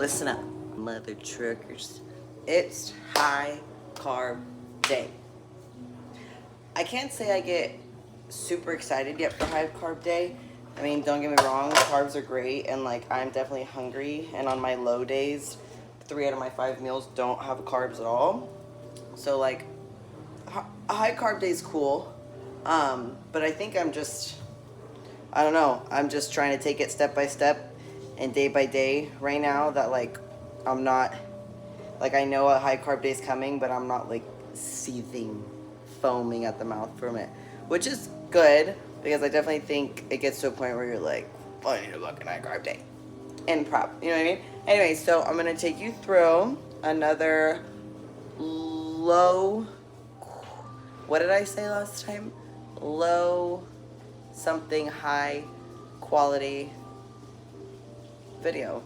Listen up, mother truckers. It's high carb day. I can't say I get super excited yet for high carb day. I mean, don't get me wrong, carbs are great, and like I'm definitely hungry, and on my low days 3 out of my 5 meals don't have carbs at all. So like a high carb day is cool, but I think I don't know, I'm just trying to take it step by step and day by day right now, that like I'm not, like I know a high carb day is coming, but I'm not like seething, foaming at the mouth from it, which is good, because I definitely think it gets to a point where you're like, I need a fucking high carb day and prep, you know what I mean? Anyway, so I'm gonna take you through another low, what did I say last time? Low something high quality video.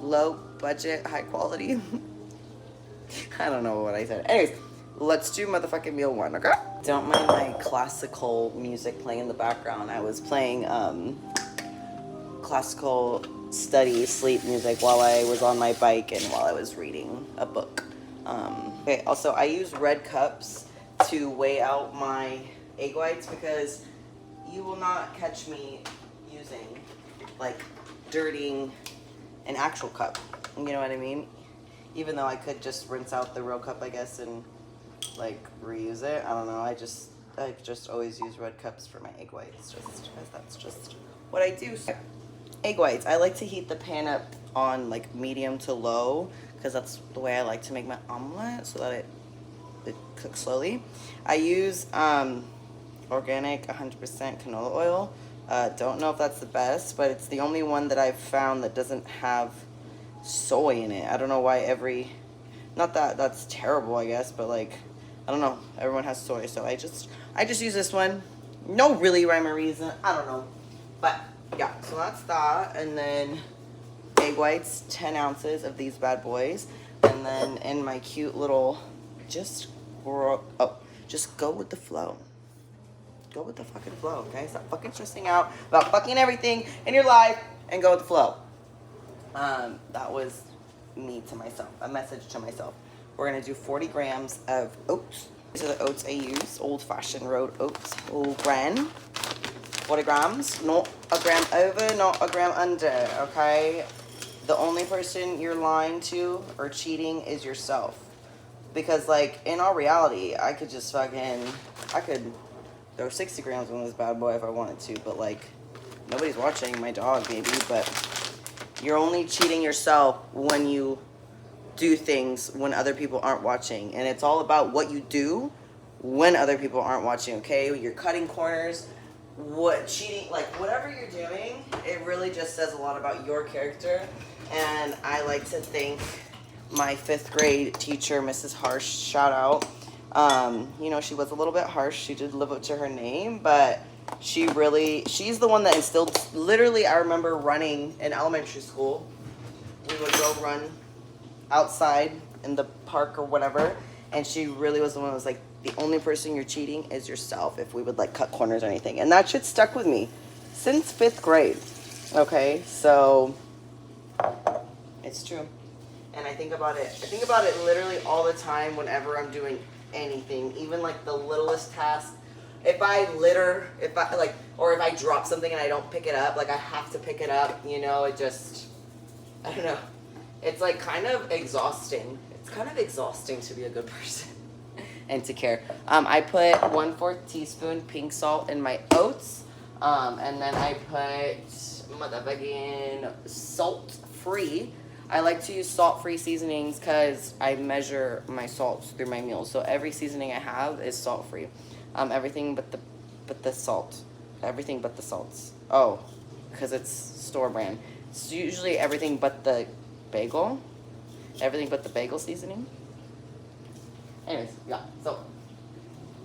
Low budget, high quality. I don't know what I said. Anyways, let's do motherfucking meal 1, okay? Don't mind my classical music playing in the background. I was playing classical study sleep music while I was on my bike and while I was reading a book. Okay, also I use red cups to weigh out my egg whites, because you will not catch me using, like, dirtying an actual cup. You know what I mean? Even though I could just rinse out the real cup, I guess, and like reuse it. I don't know. I just always use red cups for my egg whites, just because that's just what I do. So, egg whites. I like to heat the pan up on like medium to low, because that's the way I like to make my omelet, so that it cooks slowly. I use organic 100% canola oil. Don't know if that's the best, but it's the only one that I've found that doesn't have soy in it. I don't know why not that that's terrible, I guess, but like, I don't know, everyone has soy, so I just use this one. No really rhyme or reason, I don't know, but yeah, so that's that. And then egg whites, 10 ounces of these bad boys, and then in my cute little, just go with the flow. Go with the fucking flow, okay? Stop fucking stressing out about fucking everything in your life and go with the flow. That was me to myself, a message to myself. We're gonna do 40 grams of oats. These are the oats I use, old-fashioned road oats, whole grain. 40 grams, not a gram over, not a gram under, okay? The only person you're lying to or cheating is yourself. Because, like, in all reality, I could throw 60 grams on this bad boy if I wanted to, but like, nobody's watching, my dog maybe, but you're only cheating yourself when you do things when other people aren't watching. And it's all about what you do when other people aren't watching, okay? You're cutting corners, cheating, like whatever you're doing, it really just says a lot about your character. And I like to thank my 5th grade teacher, Mrs. Harsh, shout out. You know, she was a little bit harsh. She did live up to her name, but she's the one that instilled, literally, I remember running in elementary school. We would go run outside in the park or whatever, and she really was the one that was like, the only person you're cheating is yourself, if we would like cut corners or anything. And that shit stuck with me since 5th grade. Okay, so it's true. And I think about it literally all the time whenever I'm doing anything, even like the littlest task. If I drop something and I don't pick it up, like I have to pick it up, you know, I don't know. It's like kind of exhausting. It's kind of exhausting to be a good person and to care. I put 1/4 teaspoon pink salt in my oats. And then I put motherfucking salt-free. I like to use salt-free seasonings because I measure my salts through my meals. So every seasoning I have is salt-free. Everything but the salt. Everything but the salts. Oh, because it's store brand. It's usually everything but the bagel. Everything but the bagel seasoning. Anyways, yeah. So,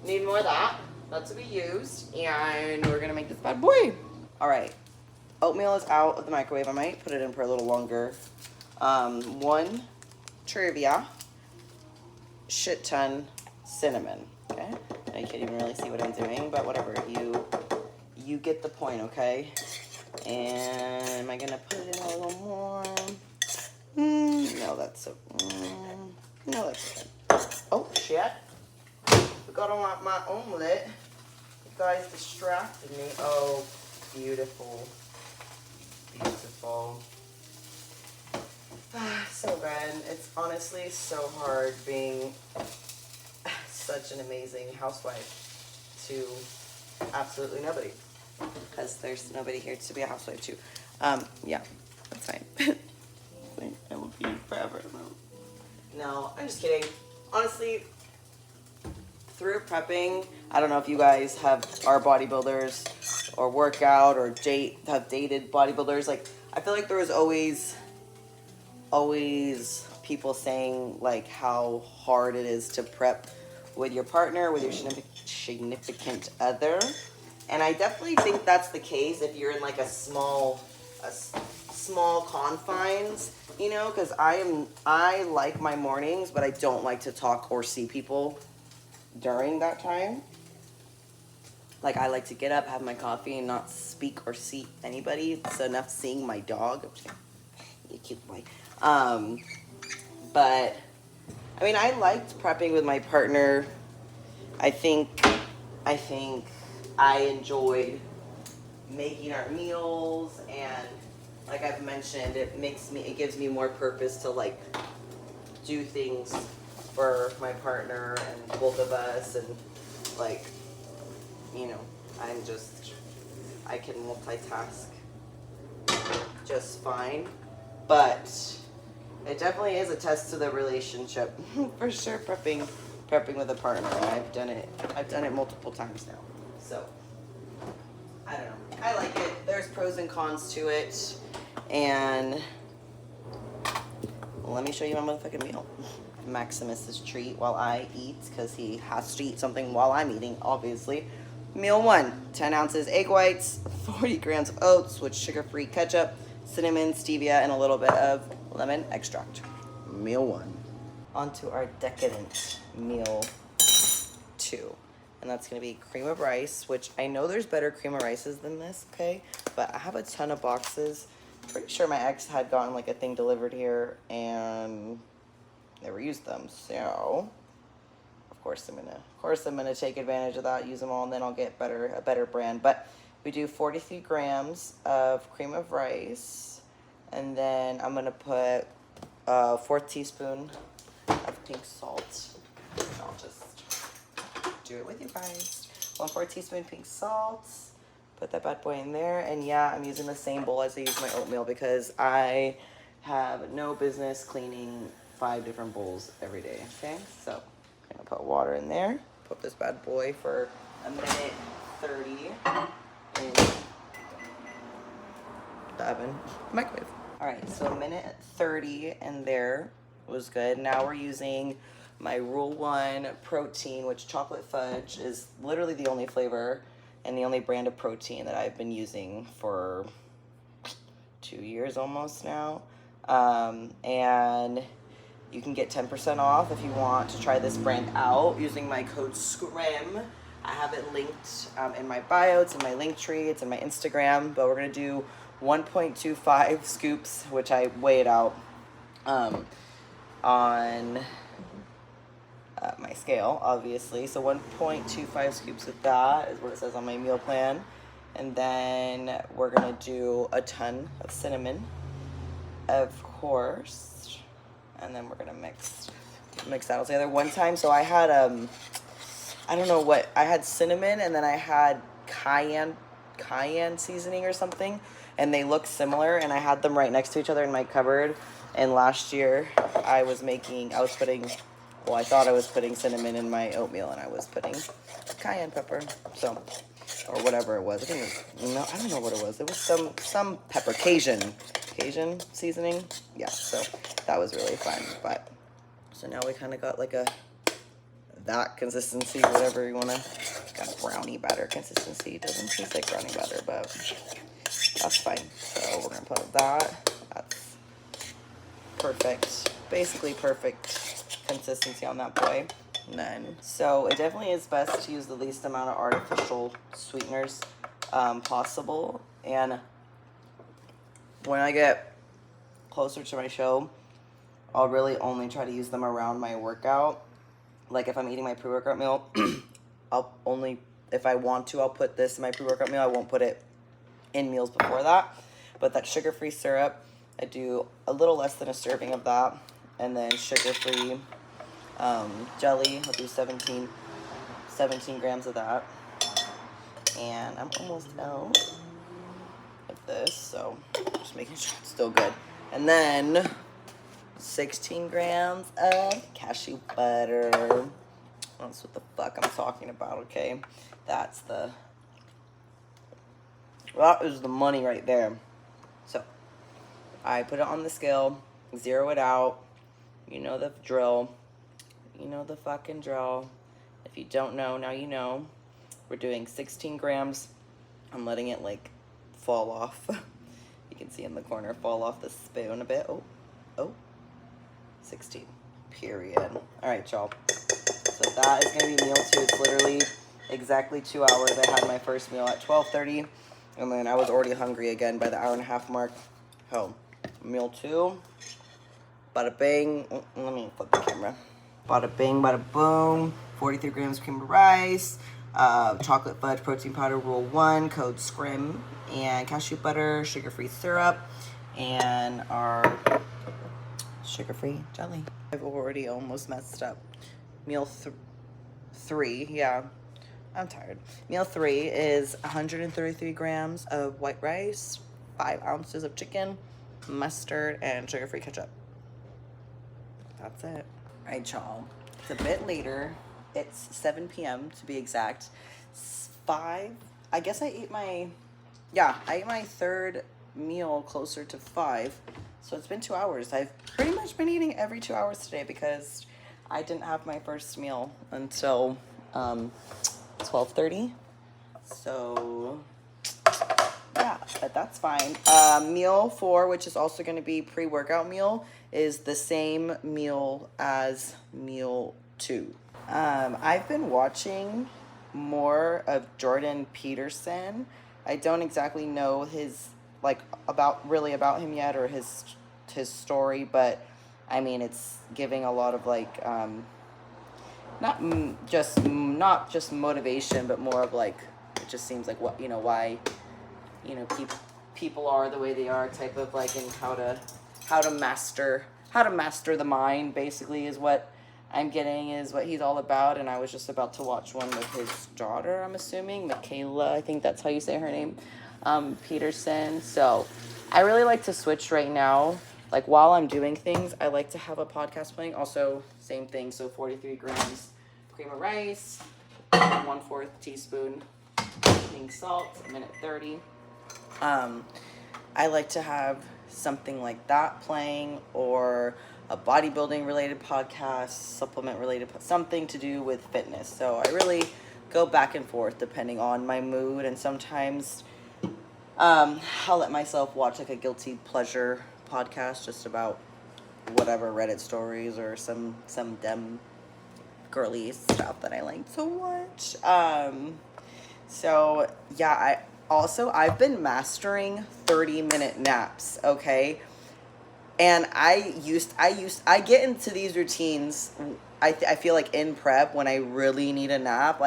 need more of that. That's to be used. And we're going to make this bad boy. Alright. Oatmeal is out of the microwave. I might put it in for a little longer. 1 trivia, shit ton cinnamon. Okay, now you can't even really see what I'm doing, but whatever. You get the point, okay? And am I gonna put it in a little more? No, that's so. No, that's okay. Oh shit! Forgot on my omelet. You guys distracted me. Oh, beautiful, beautiful. So good. It's honestly so hard being such an amazing housewife to absolutely nobody, because there's nobody here to be a housewife too. Yeah, that's fine. I will be forever. No, I'm just kidding. Honestly, through prepping, I don't know if you guys are bodybuilders or workout or have dated bodybuilders. Like, I feel like there was always people saying like how hard it is to prep with your partner, with your significant other. And I definitely think that's the case if you're in like a small confines, you know, because I like my mornings, but I don't like to talk or see people during that time. Like, I like to get up, have my coffee, and not speak or see anybody. It's enough seeing my dog. You cute boy. But I mean, I liked prepping with my partner. I think I enjoyed making our meals, and like I've mentioned, it gives me more purpose to like do things for my partner and both of us, and like, you know, I can multitask just fine. But it definitely is a test to the relationship for sure. Prepping with a partner, and I've done it multiple times now. So I don't know. I like it. There's pros and cons to it, and let me show you my motherfucking meal. Maximus's treat while I eat, because he has to eat something while I'm eating, obviously. Meal 1, 10 ounces egg whites, 40 grams of oats with sugar-free ketchup, cinnamon, stevia, and a little bit of lemon extract. Meal 1. On to our decadent meal 2. And that's going to be cream of rice, which I know there's better cream of rices than this, okay? But I have a ton of boxes. Pretty sure my ex had gotten like a thing delivered here and never used them. So, of course I'm gonna take advantage of that, use them all, and then I'll get a better brand. But we do 43 grams of cream of rice, and then I'm gonna put a 4th teaspoon of pink salt. I'll just do it with you guys. 1/4 teaspoon pink salt. Put that bad boy in there. And yeah, I'm using the same bowl as I use my oatmeal, because I have no business cleaning 5 different bowls every day. Okay, so I'm gonna put water in there. Put this bad boy for a minute 30 in the oven, microwave. All right, so a minute 30 in there was good. Now we're using my Rule 1 protein, which chocolate fudge is literally the only flavor and the only brand of protein that I've been using for 2 years almost now. And you can get 10% off if you want to try this brand out using my code SCRIM. I have it linked in my bio. It's in my link tree. It's in my Instagram. But we're going to do 1.25 scoops, which I weigh it out on my scale, obviously. So 1.25 scoops of that is what it says on my meal plan. And then we're going to do a ton of cinnamon, of course. And then we're going to mix that all together. One time, so I had, I don't know what, I had cinnamon, and then I had cayenne seasoning or something, and they look similar, and I had them right next to each other in my cupboard. And last year I thought I was putting cinnamon in my oatmeal, and I was putting cayenne pepper, so, or whatever it was. I don't know what it was. It was some pepper, Cajun seasoning. Yeah, so that was really fun. But so now we kind of got like that consistency, whatever you want to, got a brownie batter consistency. It doesn't taste like brownie batter, but that's fine. So we're gonna put that. That's perfect, basically perfect consistency on that boy. And then, so it definitely is best to use the least amount of artificial sweeteners possible. And when I get closer to my show, I'll really only try to use them around my workout. Like if I'm eating my pre-workout meal, I'll only, if I want to, I'll put this in my pre-workout meal. I won't put it in meals before that. But that sugar-free syrup, I do a little less than a serving of that. And then sugar-free jelly, I'll do 17 grams of that. And I'm almost out of this, so just making sure it's still good. And then 16 grams of cashew butter. That's what the fuck I'm talking about, okay? That is the money right there. So I put it on the scale, zero it out. You know the drill. You know the fucking drill. If you don't know, now you know. We're doing 16 grams. I'm letting it like fall off. You can see in the corner, fall off the spoon a bit. Oh, 16, period. All right, y'all. So that is gonna be meal 2. It's literally exactly 2 hours. I had my first meal at 12:30, and then I was already hungry again by the hour and a half mark. Oh, meal 2, bada bing. Let me flip the camera. Bada bing, bada boom. 43 grams cream of rice, chocolate fudge protein powder, rule 1, code SCRIM, and cashew butter, sugar-free syrup, and our sugar-free jelly. I've already almost messed up. Meal 3, yeah, I'm tired. Meal 3 is 133 grams of white rice, 5 ounces of chicken, mustard, and sugar-free ketchup. That's it. All right, y'all. It's a bit later. It's 7 p.m. to be exact. 5. I guess I ate my third meal closer to 5. So it's been 2 hours. I've pretty much been eating every 2 hours today because I didn't have my first meal until 12:30. So yeah, but that's fine. Meal 4, which is also going to be pre-workout meal, is the same meal as meal 2. I've been watching more of Jordan Peterson. I don't exactly know his about him yet, or his story, but I mean it's giving a lot of not just motivation, but more of it just seems like why people are the way they are, type of and how to master the mind, basically, is what I'm getting, is what he's all about. And I was just about to watch one with his daughter, I'm assuming, Michaela, I think that's how you say her name, Peterson. So I really like to switch right now. While I'm doing things, I like to have a podcast playing. Also, same thing, so 43 grams cream of rice, 1/4 teaspoon pink salt, a minute 30. I like to have something like that playing, or a bodybuilding related podcast, supplement related, something to do with fitness. So I really go back and forth depending on my mood, and sometimes I'll let myself watch a guilty pleasure podcast just about whatever Reddit stories or some dumb girly stuff that I like to watch. So yeah, I've been mastering 30-minute naps, okay? And I get into these routines, I feel like in prep, when I really need a nap.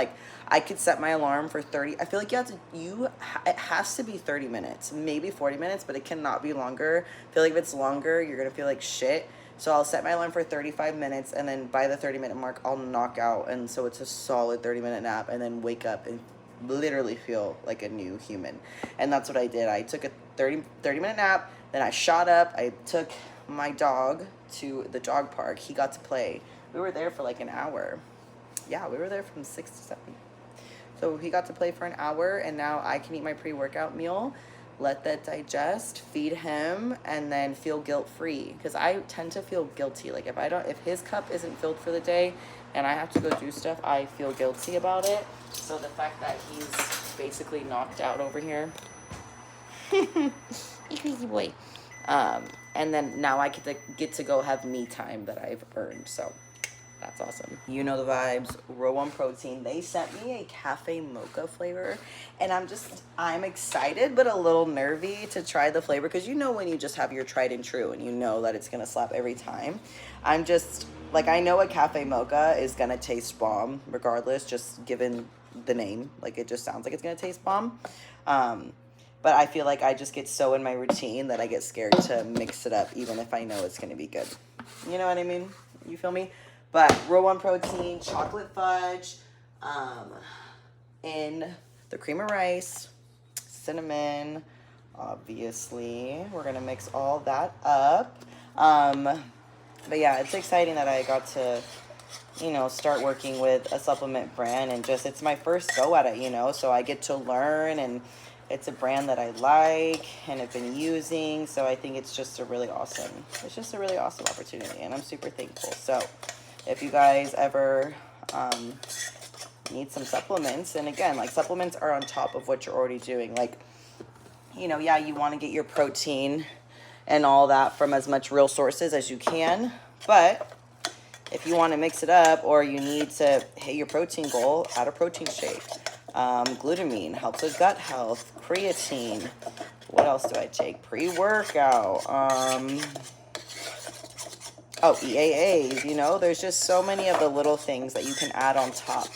I could set my alarm for 30. I feel like it has to be 30 minutes, maybe 40 minutes, but it cannot be longer. I feel like if it's longer, you're going to feel like shit. So I'll set my alarm for 35 minutes, and then by the 30-minute mark, I'll knock out. And so it's a solid 30-minute nap, and then wake up and literally feel like a new human. And that's what I did. I took a 30-minute nap, then I shot up. I took my dog to the dog park. He got to play. We were there for an hour. Yeah, we were there from 6 to 7. So he got to play for an hour, and now I can eat my pre-workout meal, let that digest, feed him, and then feel guilt-free. Because I tend to feel guilty. If his cup isn't filled for the day and I have to go do stuff, I feel guilty about it. So the fact that he's basically knocked out over here, you crazy boy. And then now I get to go have me time that I've earned. So That's awesome. You know the vibes. Row One Protein. They sent me a cafe mocha flavor, and I'm excited but a little nervy to try the flavor, because you know when you just have your tried and true and you know that it's gonna slap every time. I'm just like, I know a cafe mocha is gonna taste bomb regardless, just given the name. Like, it just sounds like it's gonna taste bomb. But I feel like I just get so in my routine that I get scared to mix it up, even if I know it's gonna be good. You know what I mean? You feel me? But Row One Protein, chocolate fudge, in the cream of rice, cinnamon, obviously. We're gonna mix all that up. But yeah, it's exciting that I got to, you know, start working with a supplement brand, and just, it's my first go at it, you know, so I get to learn, and it's a brand that I like and have been using, so I think it's just a really awesome opportunity, and I'm super thankful. So if you guys ever need some supplements, and again, like, supplements are on top of what you're already doing. Like, you know, yeah, you want to get your protein and all that from as much real sources as you can, but if you want to mix it up, or you need to hit your protein goal, add a protein shake. Glutamine helps with gut health. Creatine. What else do I take? Pre-workout. EAAs. You know, there's just so many of the little things that you can add on top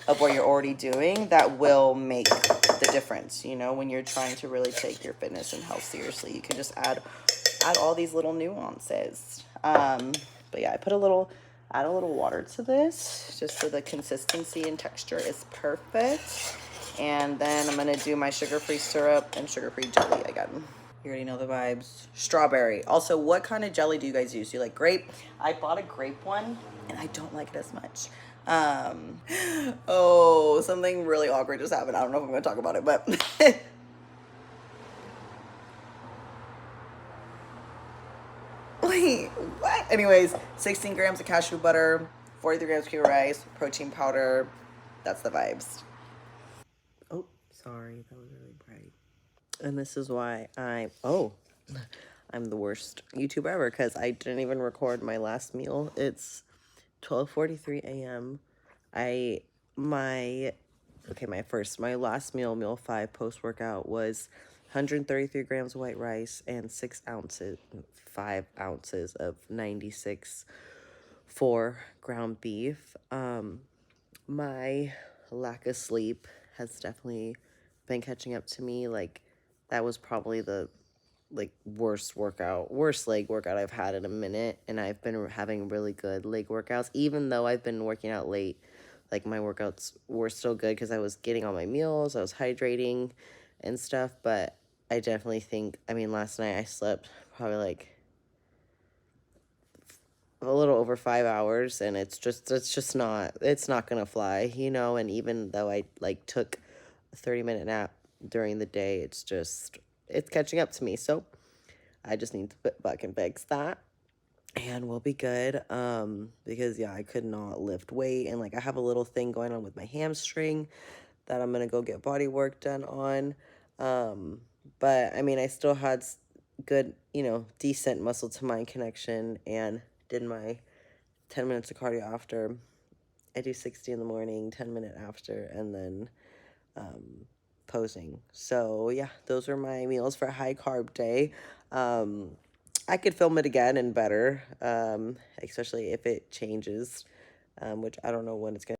of what you're already doing that will make the difference. You know, when you're trying to really take your fitness and health seriously, you can just add all these little nuances. But yeah, add a little water to this, just so the consistency and texture is perfect. And then I'm gonna do my sugar-free syrup and sugar-free jelly again. You already know the vibes. Strawberry. Also, what kind of jelly do you guys use? Do you like grape? I bought a grape one, and I don't like it as much. Oh, something really awkward just happened. I don't know if I'm gonna talk about it, but wait, what? Anyways, 16 grams of cashew butter, 43 grams of pure rice, protein powder. That's the vibes. Oh, sorry, that was really bright. And this is why I'm the worst YouTuber ever, because I didn't even record my last meal. It's 12:43 a.m. My last meal, meal 5 post-workout, was 133 grams of white rice and 5 ounces of 96.4 ground beef. My lack of sleep has definitely been catching up to me. Like, that was probably the worst leg workout I've had in a minute, and I've been having really good leg workouts, even though I've been working out late. Like, my workouts were still good because I was getting all my meals, I was hydrating and stuff. But I definitely think, I mean, last night I slept probably like a little over 5 hours, and it's not gonna fly, you know. And even though I took a 30-minute nap during the day, it's catching up to me. So I just need to fucking fix that, and we'll be good. Because yeah, I could not lift weight, and I have a little thing going on with my hamstring that I'm gonna go get body work done on. But I mean, I still had good, decent muscle to mind connection, and did my 10 minutes of cardio after. I do 60 in the morning, 10-minute after, and then posing. So yeah, those are my meals for a high carb day. I could film it again and better, especially if it changes, which I don't know when it's gonna